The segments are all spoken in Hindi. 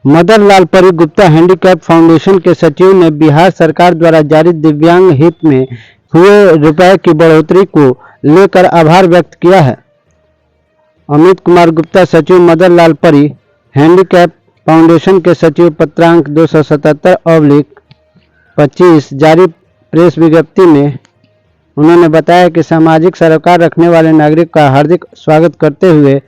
मदन लाल परी गुप्ता हैंडीकैप फाउंडेशन के सचिव ने बिहार सरकार द्वारा जारी दिव्यांग हित में हुए रुपए की बढ़ोतरी को लेकर आभार व्यक्त किया है। अमित कुमार गुप्ता सचिव मदन लाल परी हैंडीकैप फाउंडेशन के सचिव पत्रांक 277/25 जारी प्रेस विज्ञप्ति में उन्होंने बताया कि सामाजिक सरोकार रखने वाले नागरिक का हार्दिक स्वागत करते हुए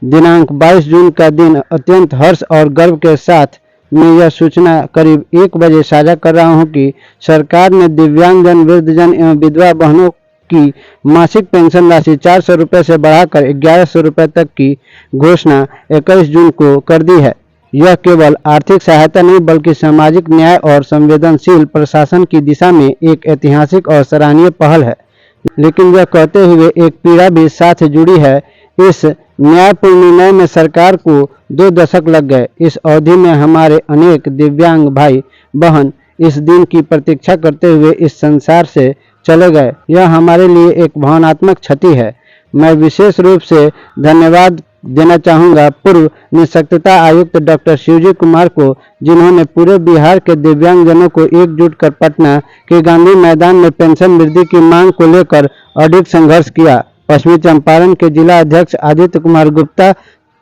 दिनांक 22 जून का दिन अत्यंत हर्ष और गर्व के साथ मैं यह सूचना करीब 1 बजे साझा कर रहा हूं कि सरकार ने दिव्यांगजन, वृद्धजन एवं विधवा बहनों की मासिक पेंशन राशि 400 रुपये से बढ़ाकर 1100 रुपये तक की घोषणा 21 जून को कर दी है। यह केवल आर्थिक सहायता नहीं बल्कि सामाजिक न्याय और संवेदनशील प्रशासन की दिशा में एक ऐतिहासिक और सराहनीय पहल है। लेकिन यह कहते हुए एक पीड़ा भी साथ जुड़ी है। इस न्यायपूर्ण निर्णय में सरकार को 2 दशक लग गए। इस अवधि में हमारे अनेक दिव्यांग भाई बहन इस दिन की प्रतीक्षा करते हुए इस संसार से चले गए। यह हमारे लिए एक भावनात्मक क्षति है। मैं विशेष रूप से धन्यवाद देना चाहूँगा पूर्व निःशक्तता आयुक्त डॉक्टर शिवजी कुमार को, जिन्होंने पूरे बिहार के दिव्यांगजनों को एकजुट कर पटना के गांधी मैदान में पेंशन वृद्धि की मांग को लेकर अडिग संघर्ष किया। पश्चिमी चंपारण के जिला अध्यक्ष आदित्य कुमार गुप्ता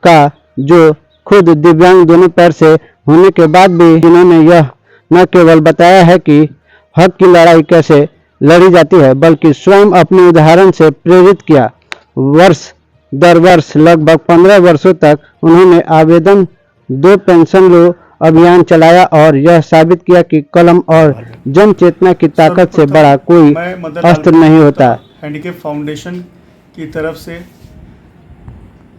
का, जो खुद दिव्यांग दोनों पैर से होने के बाद भी जिन्होंने यह न केवल बताया है कि हक की लड़ाई कैसे लड़ी जाती है, बल्कि स्वयं अपने उदाहरण से प्रेरित किया। वर्ष दर वर्ष लगभग 15 वर्षों तक उन्होंने आवेदन 2 पेंशन लो अभियान चलाया और यह साबित किया कि कलम और जन चेतना की ताकत से बड़ा कोई अस्त्र नहीं होता। हैंडीकैप फाउंडेशन की तरफ से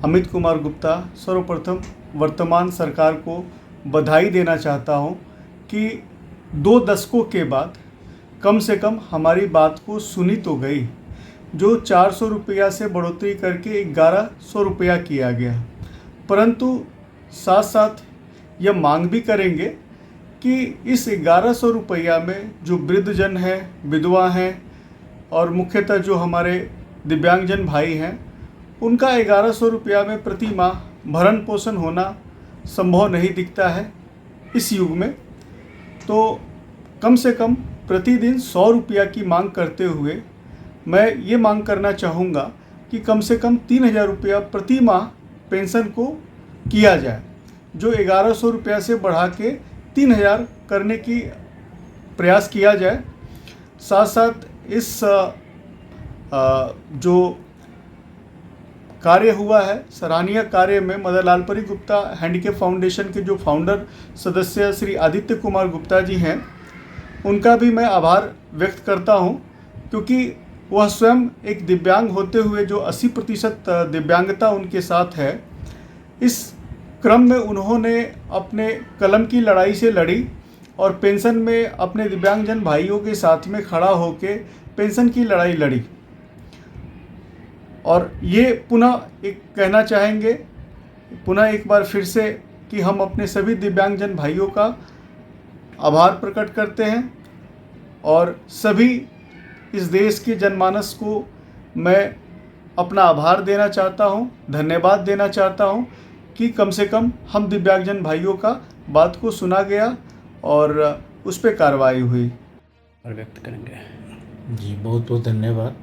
अमित कुमार गुप्ता सर्वप्रथम वर्तमान सरकार को बधाई देना चाहता हूं कि 2 दशकों के बाद कम से कम हमारी बात को सुनी तो गई। जो 400 रुपया से बढ़ोतरी करके 1100 रुपया किया गया, परंतु साथ साथ यह मांग भी करेंगे कि इस 1100 रुपया में जो वृद्धजन हैं, विधवा हैं और मुख्यतः जो हमारे दिव्यांगजन भाई हैं, उनका 1100 रुपया में प्रति माह भरण पोषण होना संभव नहीं दिखता है इस युग में। तो कम से कम प्रतिदिन 100 रुपया की मांग करते हुए मैं ये मांग करना चाहूँगा कि कम से कम 3000 रुपया प्रति माह पेंशन को किया जाए, जो 1100 रुपया से बढ़ा के 3000 करने की प्रयास किया जाए। साथ साथ इस जो कार्य हुआ है, सराहनीय कार्य में मदन लाल परी गुप्ता हैंडीकैप फाउंडेशन के जो फाउंडर सदस्य श्री आदित्य कुमार गुप्ता जी हैं, उनका भी मैं आभार व्यक्त करता हूं, क्योंकि वह स्वयं एक दिव्यांग होते हुए जो 80% दिव्यांगता उनके साथ है, इस क्रम में उन्होंने अपने कलम की लड़ाई से लड़ी और पेंशन में अपने दिव्यांगजन भाइयों के साथ में खड़ा होकर पेंशन की लड़ाई लड़ी। और ये पुनः एक कहना चाहेंगे, पुनः एक बार फिर से, कि हम अपने सभी दिव्यांगजन भाइयों का आभार प्रकट करते हैं और सभी इस देश के जनमानस को मैं अपना आभार देना चाहता हूं, धन्यवाद देना चाहता हूं कि कम से कम हम दिव्यांगजन भाइयों का बात को सुना गया और उस पर कार्रवाई हुई। व्यक्त करेंगे जी। बहुत बहुत धन्यवाद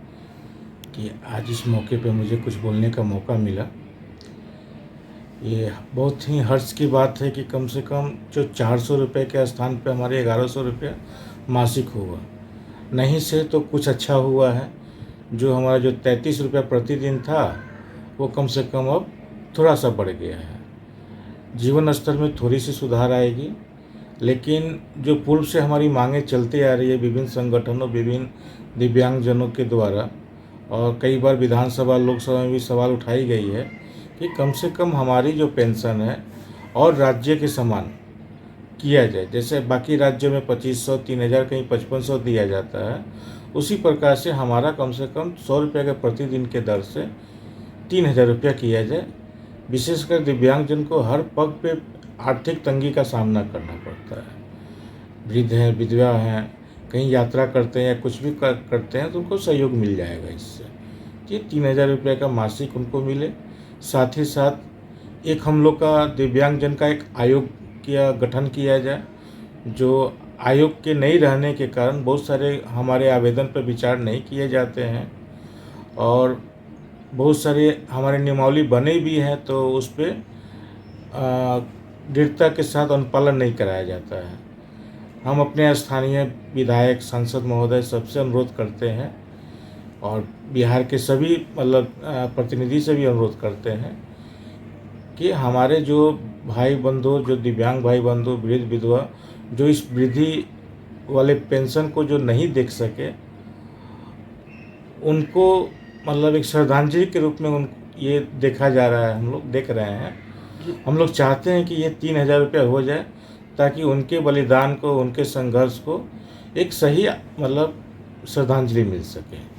कि आज इस मौके पे मुझे कुछ बोलने का मौका मिला। ये बहुत ही हर्ष की बात है कि कम से कम जो 400 रुपये के स्थान पे हमारे 1100 रुपया मासिक हुआ। नहीं से तो कुछ अच्छा हुआ है। जो हमारा जो 33 रुपया प्रतिदिन था, वो कम से कम अब थोड़ा सा बढ़ गया है। जीवन स्तर में थोड़ी सी सुधार आएगी, लेकिन जो पूर्व से हमारी मांगें चलती आ रही है विभिन्न संगठनों, विभिन्न दिव्यांगजनों के द्वारा, और कई बार विधानसभा, लोकसभा में भी सवाल उठाई गई है कि कम से कम हमारी जो पेंशन है और राज्य के समान किया जाए। जैसे बाकी राज्यों में 2500, 3000, कहीं 5500 दिया जाता है, उसी प्रकार से हमारा कम से कम 100 रुपये के प्रतिदिन के दर से 3000 रुपया किया जाए। विशेषकर दिव्यांगजन को हर पग पे आर्थिक तंगी का सामना करना पड़ता है। वृद्ध हैं, विधवा हैं, कहीं यात्रा करते हैं या कुछ भी करते हैं तो उनको सहयोग मिल जाएगा इससे। ये 3000 रुपये का मासिक उनको मिले। साथ ही साथ एक हम लोग का दिव्यांगजन का एक आयोग का गठन किया जाए। जो आयोग के नहीं रहने के कारण बहुत सारे हमारे आवेदन पर विचार नहीं किए जाते हैं और बहुत सारे हमारे नियमावली बने भी हैं तो उस पर दृढ़ता के साथ अनुपालन नहीं कराया जाता है। हम अपने स्थानीय विधायक सांसद महोदय सबसे अनुरोध करते हैं और बिहार के सभी प्रतिनिधि से भी अनुरोध करते हैं कि हमारे जो भाई बंधु, जो दिव्यांग भाई बंधु, वृद्ध विधवा, जो इस वृद्धि वाले पेंशन को जो नहीं देख सके, उनको एक श्रद्धांजलि के रूप में ये देखा जा रहा है। हम लोग देख रहे हैं, हम लोग चाहते हैं कि ये 3,000 रुपया हो जाए ताकि उनके बलिदान को, उनके संघर्ष को एक सही श्रद्धांजलि मिल सके।